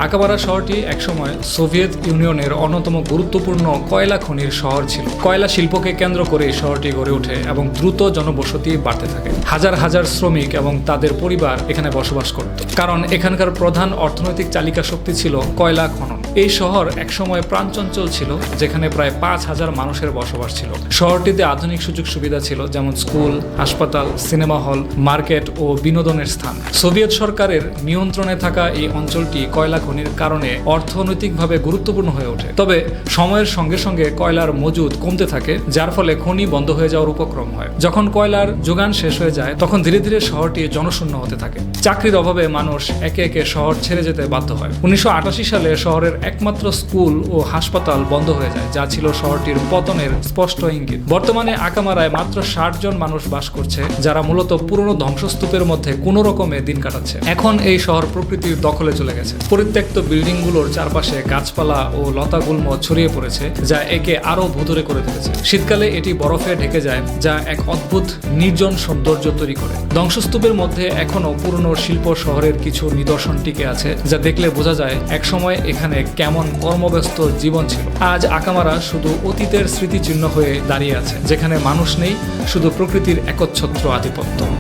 আকামারা শহরটি একসময় সোভিয়েত ইউনিয়নের অন্যতম গুরুত্বপূর্ণ কয়লা খনির শহর ছিল। কয়লা শিল্পকে কেন্দ্র করে শহরটি গড়ে ওঠে এবং দ্রুত জনবসতি বাড়তে থাকে। হাজার হাজার শ্রমিক এবং তাদের পরিবার এখানে বসবাস করত, কারণ এখানকার প্রধান অর্থনৈতিক চালিকা শক্তি ছিল কয়লা খনন। এই শহর একসময় প্রাণচঞ্চল ছিল, যেখানে প্রায় 5,000 মানুষের বসবাস ছিল। শহরটিতে আধুনিক সুযোগ সুবিধা ছিল, যেমন স্কুল, হাসপাতাল, সিনেমা হল, মার্কেট ও বিনোদনের স্থান। সোভিয়েত সরকারের নিয়ন্ত্রণে থাকা এই অঞ্চলটি কয়লা খনির কারণে অর্থনৈতিকভাবে গুরুত্বপূর্ণ হয়ে ওঠে। তবে সময়ের সঙ্গে সঙ্গে কয়লার মজুদ কমতে থাকে, যার ফলে খনি বন্ধ হয়ে যাওয়ার উপক্রম হয়। যখন কয়লার যোগান শেষ হয়ে যায়, তখন ধীরে ধীরে শহরটি জনশূন্য হতে থাকে। চাকরির অভাবে মানুষ একে একে শহর ছেড়ে যেতে বাধ্য হয়। 1988 সালে শহরের একমাত্র স্কুল ও হাসপাতাল বন্ধ হয়ে যায়, যা ছিল শহরটির পতনের স্পষ্ট ইঙ্গিত। বর্তমানে আকামারায় মাত্র 60 জন মানুষ বাস করছে, যারা মূলত পুরনো ধ্বংসস্তূপের মধ্যে কোনো রকমে দিন কাটাচ্ছে। এখন এই শহর প্রকৃতির দখলে চলে গেছে। পরিত্যক্ত বিল্ডিংগুলোর চারপাশে গাছপালা ও লতাগুল্ম ছড়িয়ে পড়েছে, যা একে আরো ভুতুড়ে করে তুলেছে। শীতকালে এটি বরফে ঢেকে যায়, যা এক অদ্ভুত নির্জন সৌন্দর্য তৈরি করে। ধ্বংসস্তূপের মধ্যে এখনো পুরনো শিল্প শহরের কিছু নিদর্শন টিকে আছে, যা দেখলে বোঝা যায় একসময় এখানে কেমন কর্মব্যস্ত জীবন ছিল। আজ আকামারা শুধু অতীতের স্মৃতিচিহ্ন হয়ে দাঁড়িয়ে আছে, যেখানে মানুষ নেই, শুধু প্রকৃতির একচ্ছত্র আধিপত্য।